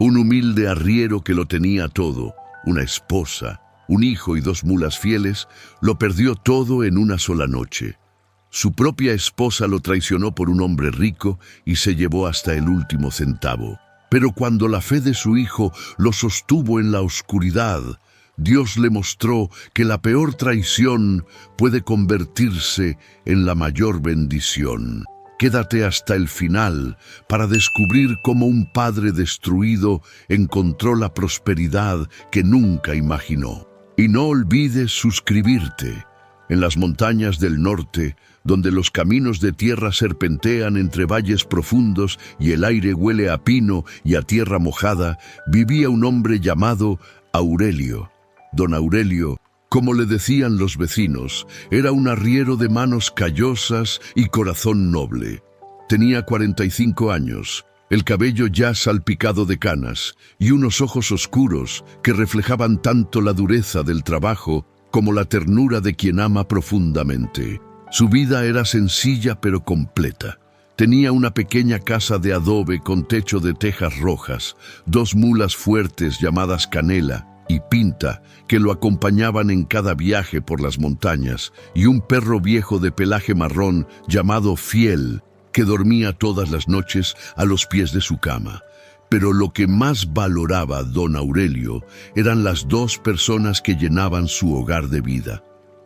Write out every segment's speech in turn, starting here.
Un humilde arriero que lo tenía todo, una esposa, un hijo y 2 mulas fieles, lo perdió todo en una sola noche. Su propia esposa lo traicionó por un hombre rico y se llevó hasta el último centavo. Pero cuando la fe de su hijo lo sostuvo en la oscuridad, Dios le mostró que la peor traición puede convertirse en la mayor bendición. Quédate hasta el final para descubrir cómo un padre destruido encontró la prosperidad que nunca imaginó. Y no olvides suscribirte. En las montañas del norte, donde los caminos de tierra serpentean entre valles profundos y el aire huele a pino y a tierra mojada, vivía un hombre llamado Aurelio. Don Aurelio, como le decían los vecinos, era un arriero de manos callosas y corazón noble. Tenía 45 años, el cabello ya salpicado de canas y unos ojos oscuros que reflejaban tanto la dureza del trabajo como la ternura de quien ama profundamente. Su vida era sencilla pero completa. Tenía una pequeña casa de adobe con techo de tejas rojas, 2 mulas fuertes llamadas Canela y Pinta, que lo acompañaban en cada viaje por las montañas, y un perro viejo de pelaje marrón llamado Fiel, que dormía todas las noches a los pies de su cama. Pero lo que más valoraba don Aurelio eran las 2 personas que llenaban su hogar de vida.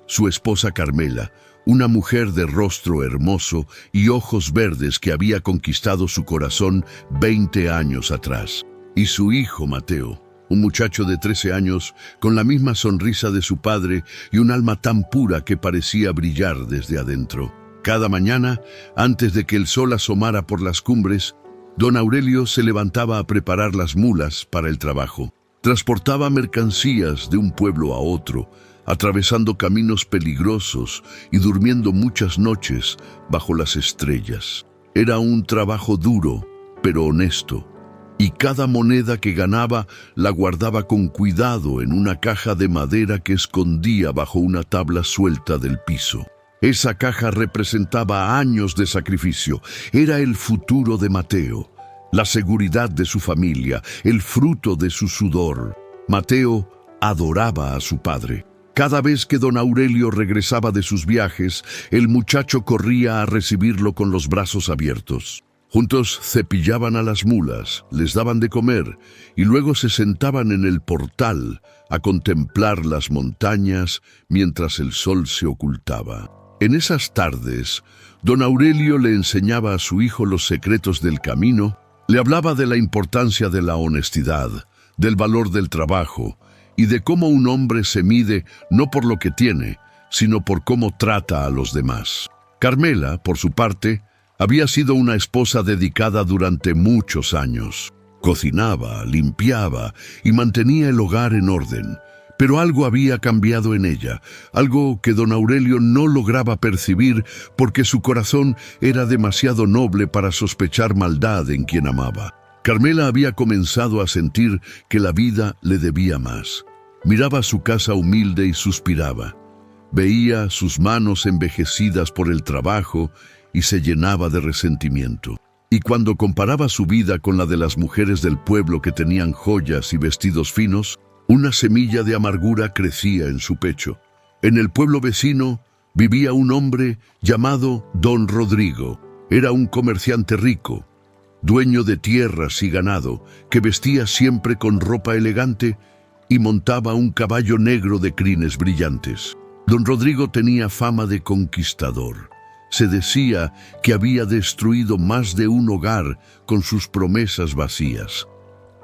Su esposa Carmela, una mujer de rostro hermoso y ojos verdes que había conquistado su corazón 20 años atrás. Y su hijo Mateo, un muchacho de 13 años, con la misma sonrisa de su padre y un alma tan pura que parecía brillar desde adentro. Cada mañana, antes de que el sol asomara por las cumbres, don Aurelio se levantaba a preparar las mulas para el trabajo. Transportaba mercancías de un pueblo a otro, atravesando caminos peligrosos y durmiendo muchas noches bajo las estrellas. Era un trabajo duro, pero honesto, y cada moneda que ganaba la guardaba con cuidado en una caja de madera que escondía bajo una tabla suelta del piso. Esa caja representaba años de sacrificio. Era el futuro de Mateo, la seguridad de su familia, el fruto de su sudor. Mateo adoraba a su padre. Cada vez que don Aurelio regresaba de sus viajes, el muchacho corría a recibirlo con los brazos abiertos. Juntos cepillaban a las mulas, les daban de comer y luego se sentaban en el portal a contemplar las montañas mientras el sol se ocultaba. En esas tardes, don Aurelio le enseñaba a su hijo los secretos del camino, le hablaba de la importancia de la honestidad, del valor del trabajo y de cómo un hombre se mide no por lo que tiene, sino por cómo trata a los demás. Carmela, por su parte, había sido una esposa dedicada durante muchos años. Cocinaba, limpiaba y mantenía el hogar en orden. Pero algo había cambiado en ella, algo que don Aurelio no lograba percibir porque su corazón era demasiado noble para sospechar maldad en quien amaba. Carmela había comenzado a sentir que la vida le debía más. Miraba su casa humilde y suspiraba. Veía sus manos envejecidas por el trabajo y se llenaba de resentimiento. Y cuando comparaba su vida con la de las mujeres del pueblo que tenían joyas y vestidos finos, una semilla de amargura crecía en su pecho. En el pueblo vecino vivía un hombre llamado Don Rodrigo. Era un comerciante rico, dueño de tierras y ganado, que vestía siempre con ropa elegante y montaba un caballo negro de crines brillantes. Don Rodrigo tenía fama de conquistador. Se decía que había destruido más de un hogar con sus promesas vacías,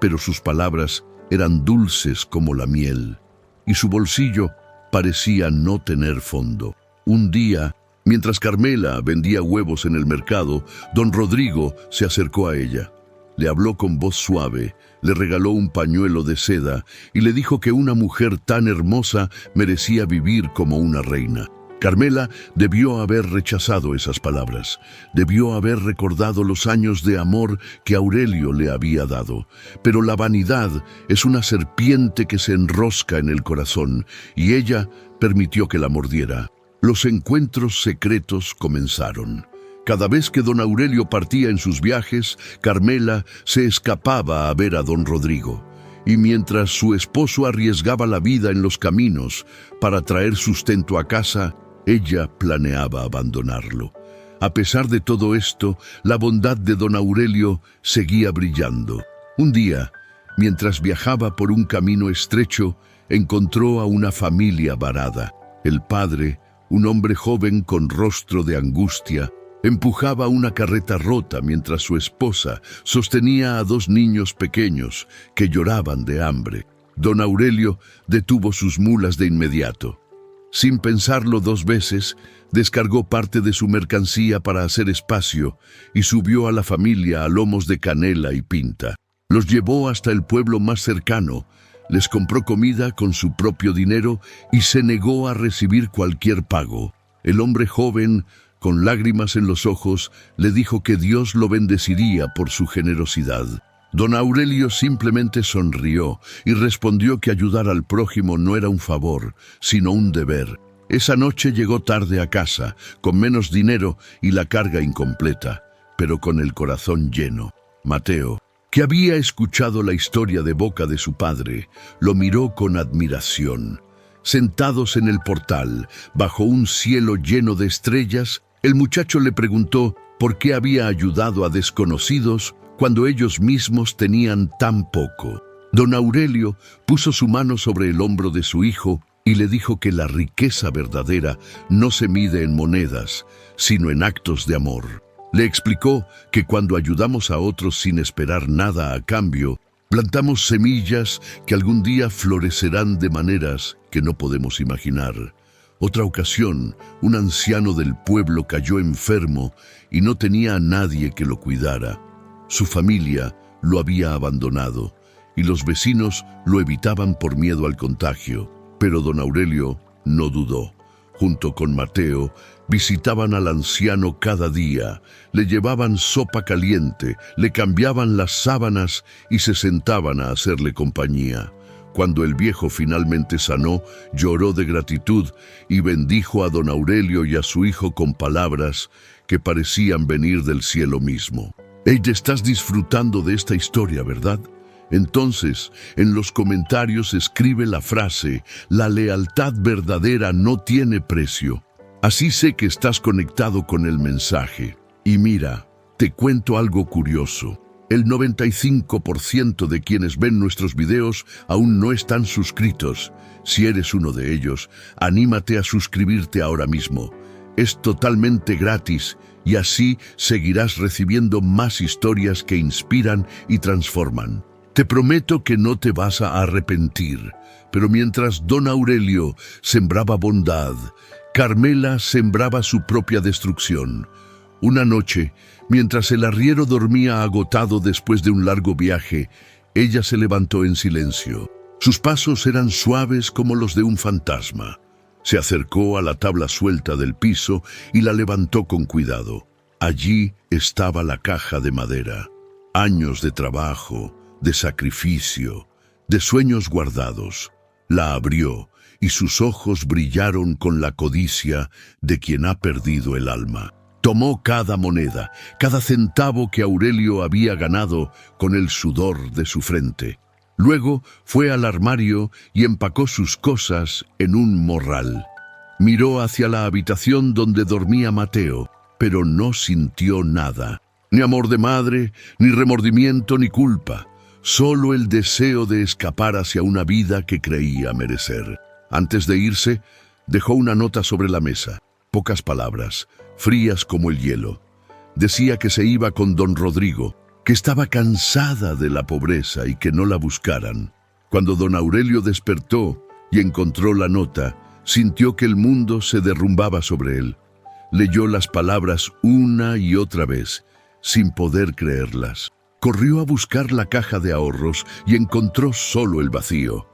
pero sus palabras eran dulces como la miel, y su bolsillo parecía no tener fondo. Un día, mientras Carmela vendía huevos en el mercado, don Rodrigo se acercó a ella. Le habló con voz suave, le regaló un pañuelo de seda y le dijo que una mujer tan hermosa merecía vivir como una reina. Carmela debió haber rechazado esas palabras, debió haber recordado los años de amor que Aurelio le había dado. Pero la vanidad es una serpiente que se enrosca en el corazón, y ella permitió que la mordiera. Los encuentros secretos comenzaron. Cada vez que don Aurelio partía en sus viajes, Carmela se escapaba a ver a don Rodrigo. Y mientras su esposo arriesgaba la vida en los caminos para traer sustento a casa, ella planeaba abandonarlo. A pesar de todo esto, la bondad de don Aurelio seguía brillando. Un día, mientras viajaba por un camino estrecho, encontró a una familia varada. El padre, un hombre joven con rostro de angustia, empujaba una carreta rota mientras su esposa sostenía a dos niños pequeños que lloraban de hambre. Don Aurelio detuvo sus mulas de inmediato. Sin pensarlo dos veces, descargó parte de su mercancía para hacer espacio y subió a la familia a lomos de canela y pinta. Los llevó hasta el pueblo más cercano, les compró comida con su propio dinero y se negó a recibir cualquier pago. El hombre joven, con lágrimas en los ojos, le dijo que Dios lo bendeciría por su generosidad. Don Aurelio simplemente sonrió y respondió que ayudar al prójimo no era un favor, sino un deber. Esa noche llegó tarde a casa, con menos dinero y la carga incompleta, pero con el corazón lleno. Mateo, que había escuchado la historia de boca de su padre, lo miró con admiración. Sentados en el portal, bajo un cielo lleno de estrellas, el muchacho le preguntó por qué había ayudado a desconocidos cuando ellos mismos tenían tan poco. Don Aurelio puso su mano sobre el hombro de su hijo y le dijo que la riqueza verdadera no se mide en monedas, sino en actos de amor. Le explicó que cuando ayudamos a otros sin esperar nada a cambio, plantamos semillas que algún día florecerán de maneras que no podemos imaginar. Otra ocasión, un anciano del pueblo cayó enfermo y no tenía a nadie que lo cuidara. Su familia lo había abandonado y los vecinos lo evitaban por miedo al contagio. Pero don Aurelio no dudó. Junto con Mateo, visitaban al anciano cada día, le llevaban sopa caliente, le cambiaban las sábanas y se sentaban a hacerle compañía. Cuando el viejo finalmente sanó, lloró de gratitud y bendijo a don Aurelio y a su hijo con palabras que parecían venir del cielo mismo. Hey, te estás disfrutando de esta historia, ¿verdad? Entonces, en los comentarios escribe la frase: la lealtad verdadera no tiene precio. Así sé que estás conectado con el mensaje. Y mira, te cuento algo curioso. El 95% de quienes ven nuestros videos aún no están suscritos. Si eres uno de ellos, anímate a suscribirte ahora mismo. Es totalmente gratis y así seguirás recibiendo más historias que inspiran y transforman. Te prometo que no te vas a arrepentir. Pero mientras don Aurelio sembraba bondad, Carmela sembraba su propia destrucción. Una noche, mientras el arriero dormía agotado después de un largo viaje, ella se levantó en silencio. Sus pasos eran suaves como los de un fantasma. Se acercó a la tabla suelta del piso y la levantó con cuidado. Allí estaba la caja de madera. Años de trabajo, de sacrificio, de sueños guardados. La abrió y sus ojos brillaron con la codicia de quien ha perdido el alma. Tomó cada moneda, cada centavo que Aurelio había ganado con el sudor de su frente. Luego fue al armario y empacó sus cosas en un morral. Miró hacia la habitación donde dormía Mateo, pero no sintió nada. Ni amor de madre, ni remordimiento, ni culpa. Solo el deseo de escapar hacia una vida que creía merecer. Antes de irse, dejó una nota sobre la mesa. Pocas palabras, frías como el hielo. Decía que se iba con don Rodrigo, que estaba cansada de la pobreza y que no la buscaran. Cuando don Aurelio despertó y encontró la nota, sintió que el mundo se derrumbaba sobre él. Leyó las palabras una y otra vez, sin poder creerlas. Corrió a buscar la caja de ahorros y encontró solo el vacío.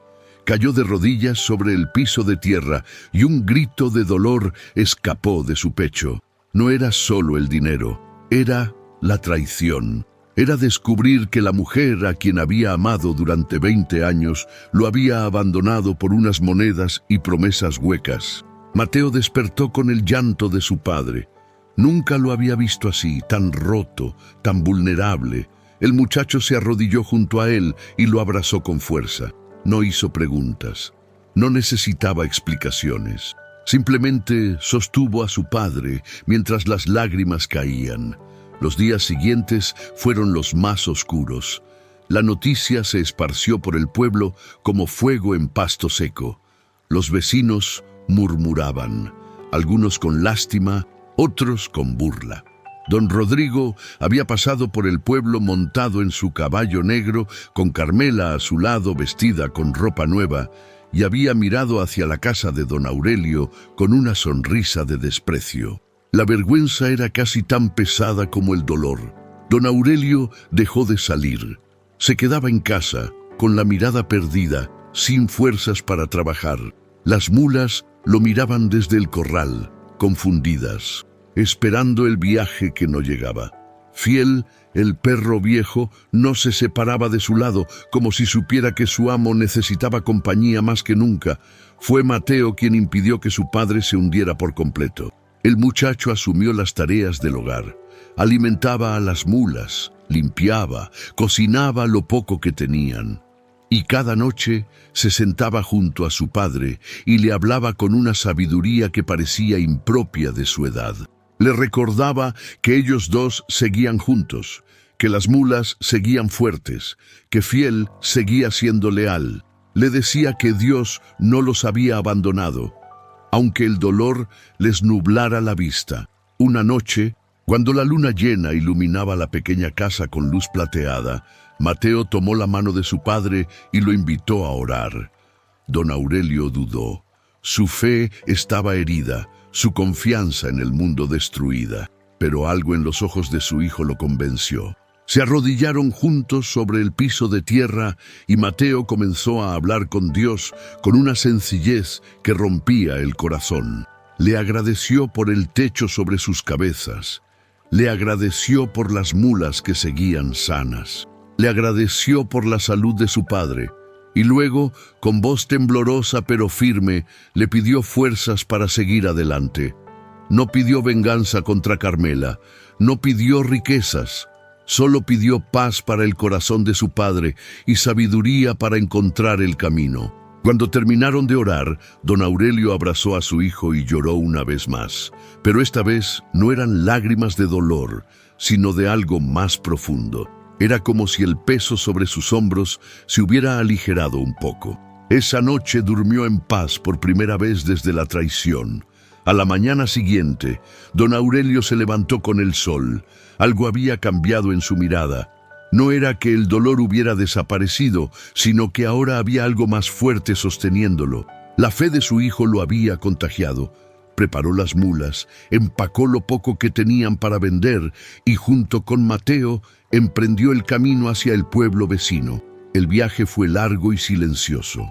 Cayó de rodillas sobre el piso de tierra y un grito de dolor escapó de su pecho. No era solo el dinero, era la traición. Era descubrir que la mujer a quien había amado durante 20 años lo había abandonado por unas monedas y promesas huecas. Mateo despertó con el llanto de su padre. Nunca lo había visto así, tan roto, tan vulnerable. El muchacho se arrodilló junto a él y lo abrazó con fuerza. No hizo preguntas. No necesitaba explicaciones. Simplemente sostuvo a su padre mientras las lágrimas caían. Los días siguientes fueron los más oscuros. La noticia se esparció por el pueblo como fuego en pasto seco. Los vecinos murmuraban, algunos con lástima, otros con burla. Don Rodrigo había pasado por el pueblo montado en su caballo negro, con Carmela a su lado vestida con ropa nueva, y había mirado hacia la casa de don Aurelio con una sonrisa de desprecio. La vergüenza era casi tan pesada como el dolor. Don Aurelio dejó de salir. Se quedaba en casa, con la mirada perdida, sin fuerzas para trabajar. Las mulas lo miraban desde el corral, confundidas, esperando el viaje que no llegaba. Fiel, el perro viejo no se separaba de su lado, como si supiera que su amo necesitaba compañía más que nunca. Fue Mateo quien impidió que su padre se hundiera por completo. El muchacho asumió las tareas del hogar. Alimentaba a las mulas, limpiaba, cocinaba lo poco que tenían. Y cada noche se sentaba junto a su padre y le hablaba con una sabiduría que parecía impropia de su edad. Le recordaba que ellos dos seguían juntos, que las mulas seguían fuertes, que Fiel seguía siendo leal. Le decía que Dios no los había abandonado, aunque el dolor les nublara la vista. Una noche, cuando la luna llena iluminaba la pequeña casa con luz plateada, Mateo tomó la mano de su padre y lo invitó a orar. Don Aurelio dudó. Su fe estaba herida, su confianza en el mundo destruida, pero algo en los ojos de su hijo lo convenció. Se arrodillaron juntos sobre el piso de tierra y Mateo comenzó a hablar con Dios con una sencillez que rompía el corazón. Le agradeció por el techo sobre sus cabezas. Le agradeció por las mulas que seguían sanas. Le agradeció por la salud de su padre. Y luego, con voz temblorosa pero firme, le pidió fuerzas para seguir adelante. No pidió venganza contra Carmela, no pidió riquezas, solo pidió paz para el corazón de su padre y sabiduría para encontrar el camino. Cuando terminaron de orar, don Aurelio abrazó a su hijo y lloró una vez más. Pero esta vez no eran lágrimas de dolor, sino de algo más profundo. Era como si el peso sobre sus hombros se hubiera aligerado un poco. Esa noche durmió en paz por primera vez desde la traición. A la mañana siguiente, don Aurelio se levantó con el sol. Algo había cambiado en su mirada. No era que el dolor hubiera desaparecido, sino que ahora había algo más fuerte sosteniéndolo. La fe de su hijo lo había contagiado. Preparó las mulas, empacó lo poco que tenían para vender y junto con Mateo emprendió el camino hacia el pueblo vecino. El viaje fue largo y silencioso.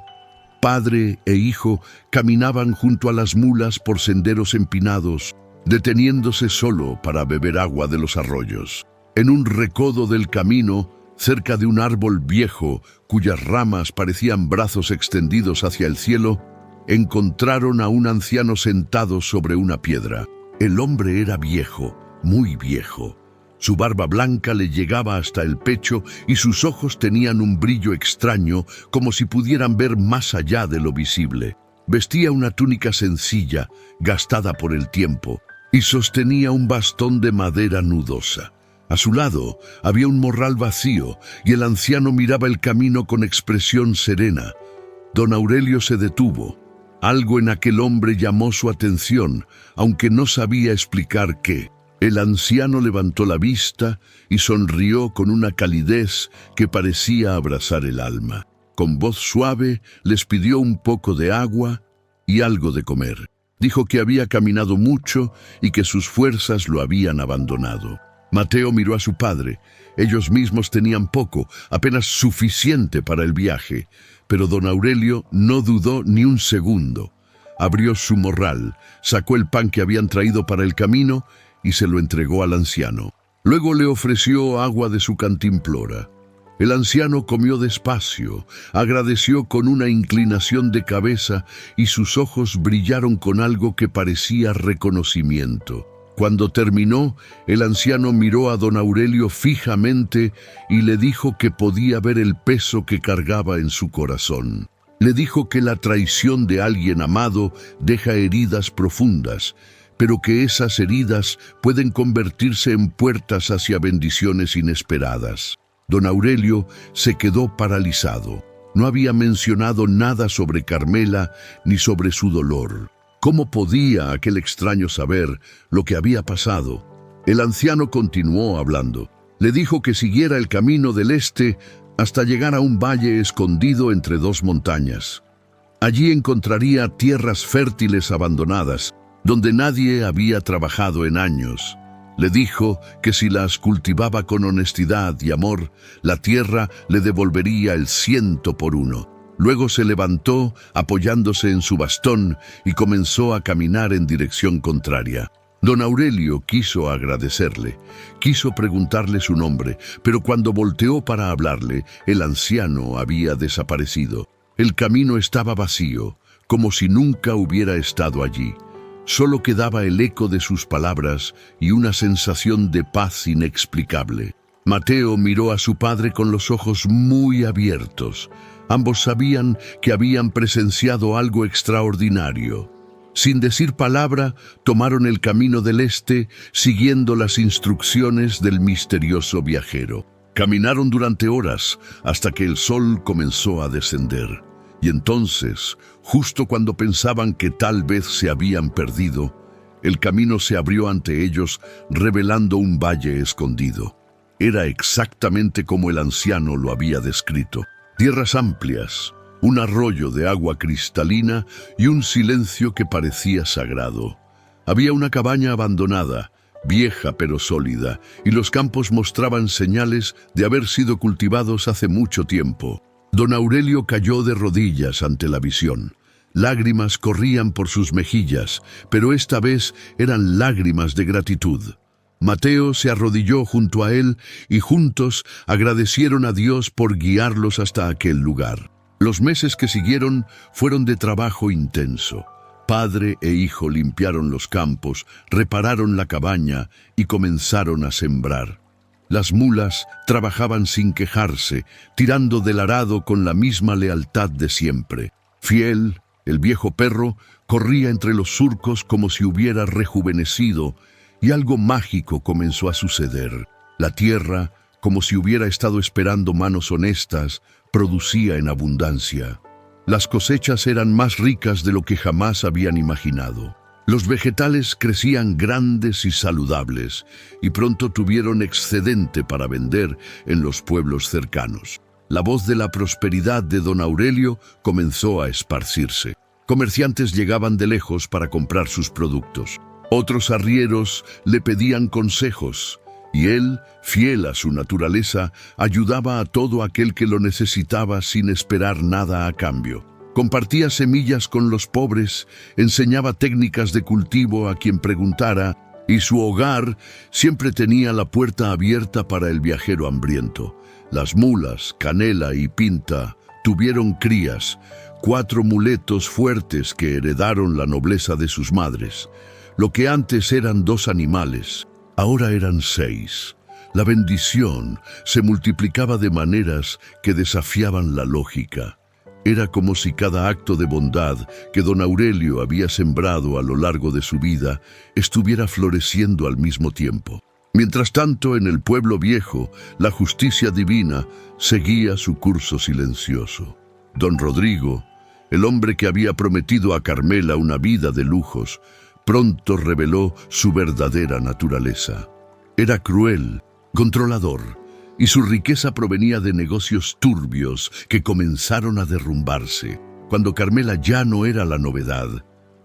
Padre e hijo caminaban junto a las mulas por senderos empinados, deteniéndose solo para beber agua de los arroyos. En un recodo del camino, cerca de un árbol viejo cuyas ramas parecían brazos extendidos hacia el cielo, encontraron a un anciano sentado sobre una piedra. El hombre era viejo, muy viejo. Su barba blanca le llegaba hasta el pecho y sus ojos tenían un brillo extraño, como si pudieran ver más allá de lo visible. Vestía una túnica sencilla, gastada por el tiempo, y sostenía un bastón de madera nudosa. A su lado había un morral vacío y el anciano miraba el camino con expresión serena. Don Aurelio se detuvo. Algo en aquel hombre llamó su atención, aunque no sabía explicar qué. El anciano levantó la vista y sonrió con una calidez que parecía abrazar el alma. Con voz suave les pidió un poco de agua y algo de comer. Dijo que había caminado mucho y que sus fuerzas lo habían abandonado. Mateo miró a su padre. Ellos mismos tenían poco, apenas suficiente para el viaje, pero don Aurelio no dudó ni un segundo. Abrió su morral, sacó el pan que habían traído para el camino y se lo entregó al anciano. Luego le ofreció agua de su cantimplora. El anciano comió despacio, agradeció con una inclinación de cabeza y sus ojos brillaron con algo que parecía reconocimiento. Cuando terminó, el anciano miró a don Aurelio fijamente y le dijo que podía ver el peso que cargaba en su corazón. Le dijo que la traición de alguien amado deja heridas profundas, pero que esas heridas pueden convertirse en puertas hacia bendiciones inesperadas. Don Aurelio se quedó paralizado. No había mencionado nada sobre Carmela ni sobre su dolor. ¿Cómo podía aquel extraño saber lo que había pasado? El anciano continuó hablando. Le dijo que siguiera el camino del este hasta llegar a un valle escondido entre dos montañas. Allí encontraría tierras fértiles abandonadas, donde nadie había trabajado en años. Le dijo que si las cultivaba con honestidad y amor, la tierra le devolvería el 100 por 1. Luego se levantó apoyándose en su bastón y comenzó a caminar en dirección contraria. Don Aurelio quiso agradecerle, quiso preguntarle su nombre, pero cuando volteó para hablarle, el anciano había desaparecido. El camino estaba vacío, como si nunca hubiera estado allí. Solo quedaba el eco de sus palabras y una sensación de paz inexplicable. Mateo miró a su padre con los ojos muy abiertos. Ambos sabían que habían presenciado algo extraordinario. Sin decir palabra, tomaron el camino del este, siguiendo las instrucciones del misterioso viajero. Caminaron durante horas, hasta que el sol comenzó a descender. Y entonces, justo cuando pensaban que tal vez se habían perdido, el camino se abrió ante ellos, revelando un valle escondido. Era exactamente como el anciano lo había descrito. Tierras amplias, un arroyo de agua cristalina y un silencio que parecía sagrado. Había una cabaña abandonada, vieja pero sólida, y los campos mostraban señales de haber sido cultivados hace mucho tiempo. Don Aurelio cayó de rodillas ante la visión. Lágrimas corrían por sus mejillas, pero esta vez eran lágrimas de gratitud. Mateo se arrodilló junto a él y juntos agradecieron a Dios por guiarlos hasta aquel lugar. Los meses que siguieron fueron de trabajo intenso. Padre e hijo limpiaron los campos, repararon la cabaña y comenzaron a sembrar. Las mulas trabajaban sin quejarse, tirando del arado con la misma lealtad de siempre. Fiel, el viejo perro, corría entre los surcos como si hubiera rejuvenecido, y algo mágico comenzó a suceder. La tierra, como si hubiera estado esperando manos honestas, producía en abundancia. Las cosechas eran más ricas de lo que jamás habían imaginado. Los vegetales crecían grandes y saludables, y pronto tuvieron excedente para vender en los pueblos cercanos. La voz de la prosperidad de don Aurelio comenzó a esparcirse. Comerciantes llegaban de lejos para comprar sus productos. Otros arrieros le pedían consejos, y él, fiel a su naturaleza, ayudaba a todo aquel que lo necesitaba sin esperar nada a cambio. Compartía semillas con los pobres, enseñaba técnicas de cultivo a quien preguntara, y su hogar siempre tenía la puerta abierta para el viajero hambriento. Las mulas, Canela y Pinta, tuvieron crías, 4 muletos fuertes que heredaron la nobleza de sus madres. Lo que antes eran 2 animales, ahora eran 6. La bendición se multiplicaba de maneras que desafiaban la lógica. Era como si cada acto de bondad que don Aurelio había sembrado a lo largo de su vida estuviera floreciendo al mismo tiempo. Mientras tanto, en el pueblo viejo, la justicia divina seguía su curso silencioso. Don Rodrigo, el hombre que había prometido a Carmela una vida de lujos, pronto reveló su verdadera naturaleza. Era cruel, controlador, y su riqueza provenía de negocios turbios que comenzaron a derrumbarse. Cuando Carmela ya no era la novedad,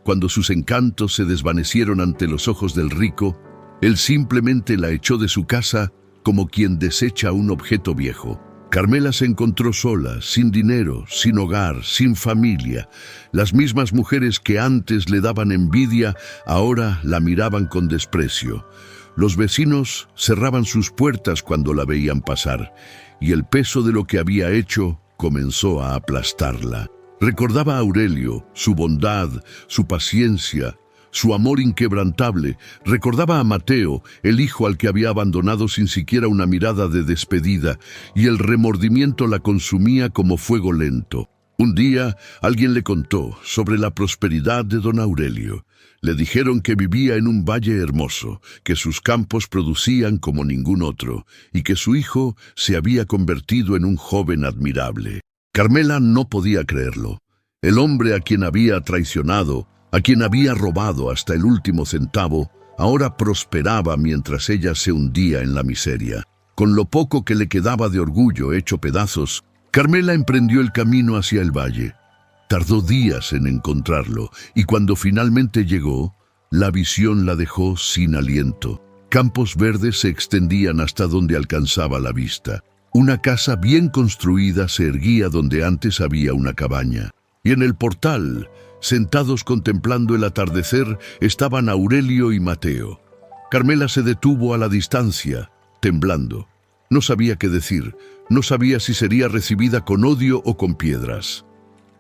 cuando sus encantos se desvanecieron ante los ojos del rico, él simplemente la echó de su casa como quien desecha un objeto viejo. Carmela se encontró sola, sin dinero, sin hogar, sin familia. Las mismas mujeres que antes le daban envidia, ahora la miraban con desprecio. Los vecinos cerraban sus puertas cuando la veían pasar, y el peso de lo que había hecho comenzó a aplastarla. Recordaba a Aurelio, su bondad, su paciencia, su amor inquebrantable, recordaba a Mateo, el hijo al que había abandonado sin siquiera una mirada de despedida, y el remordimiento la consumía como fuego lento. Un día, alguien le contó sobre la prosperidad de don Aurelio. Le dijeron que vivía en un valle hermoso, que sus campos producían como ningún otro, y que su hijo se había convertido en un joven admirable. Carmela no podía creerlo. El hombre a quien había traicionado, a quien había robado hasta el último centavo, ahora prosperaba mientras ella se hundía en la miseria. Con lo poco que le quedaba de orgullo hecho pedazos, Carmela emprendió el camino hacia el valle. Tardó días en encontrarlo, y cuando finalmente llegó, la visión la dejó sin aliento. Campos verdes se extendían hasta donde alcanzaba la vista. Una casa bien construida se erguía donde antes había una cabaña. Y en el portal, sentados contemplando el atardecer, estaban Aurelio y Mateo. Carmela se detuvo a la distancia, temblando. No sabía qué decir, no sabía si sería recibida con odio o con piedras.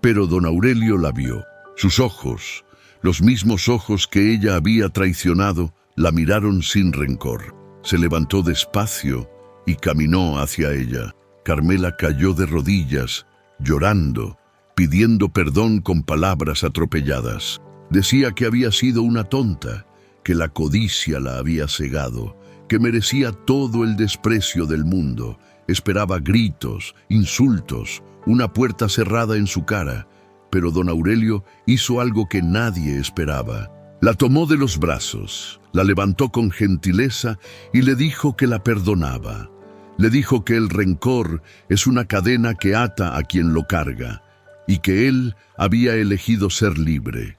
Pero don Aurelio la vio. Sus ojos, los mismos ojos que ella había traicionado, la miraron sin rencor. Se levantó despacio y caminó hacia ella. Carmela cayó de rodillas, llorando, pidiendo perdón con palabras atropelladas. Decía que había sido una tonta, que la codicia la había cegado, que merecía todo el desprecio del mundo. Esperaba gritos, insultos, una puerta cerrada en su cara, pero don Aurelio hizo algo que nadie esperaba. La tomó de los brazos, la levantó con gentileza y le dijo que la perdonaba. Le dijo que el rencor es una cadena que ata a quien lo carga, y que él había elegido ser libre.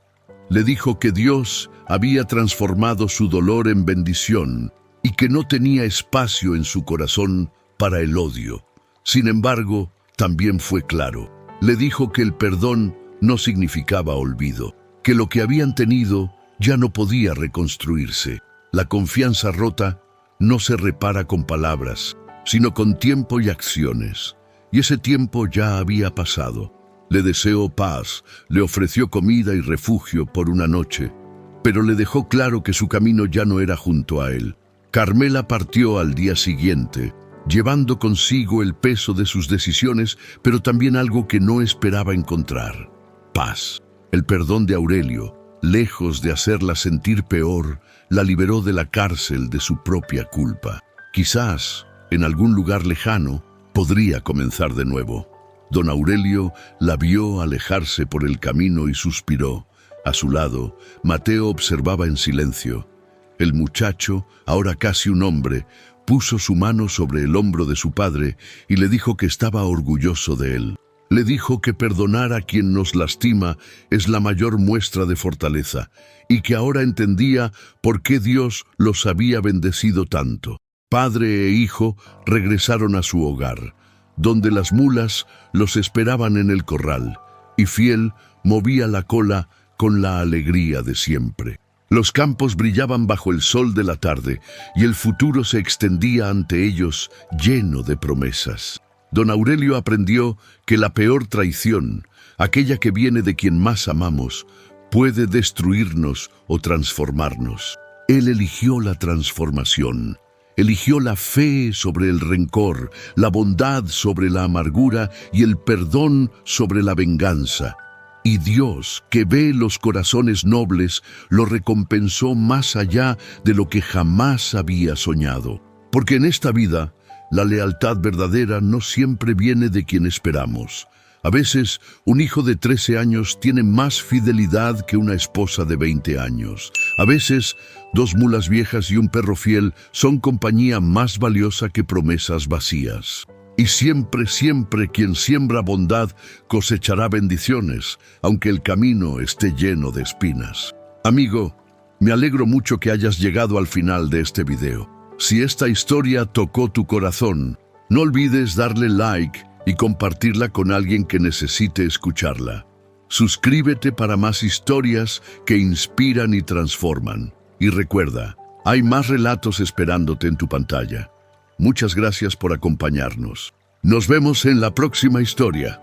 Le dijo que Dios había transformado su dolor en bendición y que no tenía espacio en su corazón para el odio. Sin embargo, también fue claro. Le dijo que el perdón no significaba olvido, que lo que habían tenido ya no podía reconstruirse. La confianza rota no se repara con palabras, sino con tiempo y acciones. Y ese tiempo ya había pasado. Le deseó paz, le ofreció comida y refugio por una noche, pero le dejó claro que su camino ya no era junto a él. Carmela partió al día siguiente, llevando consigo el peso de sus decisiones, pero también algo que no esperaba encontrar: paz. El perdón de Aurelio, lejos de hacerla sentir peor, la liberó de la cárcel de su propia culpa. Quizás, en algún lugar lejano, podría comenzar de nuevo. Don Aurelio la vio alejarse por el camino y suspiró. A su lado, Mateo observaba en silencio. El muchacho, ahora casi un hombre, puso su mano sobre el hombro de su padre y le dijo que estaba orgulloso de él. Le dijo que perdonar a quien nos lastima es la mayor muestra de fortaleza, y que ahora entendía por qué Dios los había bendecido tanto. Padre e hijo regresaron a su hogar, donde las mulas los esperaban en el corral, y Fiel movía la cola con la alegría de siempre. Los campos brillaban bajo el sol de la tarde, y el futuro se extendía ante ellos lleno de promesas. Don Aurelio aprendió que la peor traición, aquella que viene de quien más amamos, puede destruirnos o transformarnos. Él eligió la transformación. Eligió la fe sobre el rencor, la bondad sobre la amargura y el perdón sobre la venganza. Y Dios, que ve los corazones nobles, lo recompensó más allá de lo que jamás había soñado. Porque en esta vida, la lealtad verdadera no siempre viene de quien esperamos. A veces, un hijo de 13 años tiene más fidelidad que una esposa de 20 años. A veces, 2 mulas viejas y un perro fiel son compañía más valiosa que promesas vacías. Y siempre, siempre quien siembra bondad cosechará bendiciones, aunque el camino esté lleno de espinas. Amigo, me alegro mucho que hayas llegado al final de este video. Si esta historia tocó tu corazón, no olvides darle like y compartirla con alguien que necesite escucharla. Suscríbete para más historias que inspiran y transforman. Y recuerda, hay más relatos esperándote en tu pantalla. Muchas gracias por acompañarnos. Nos vemos en la próxima historia.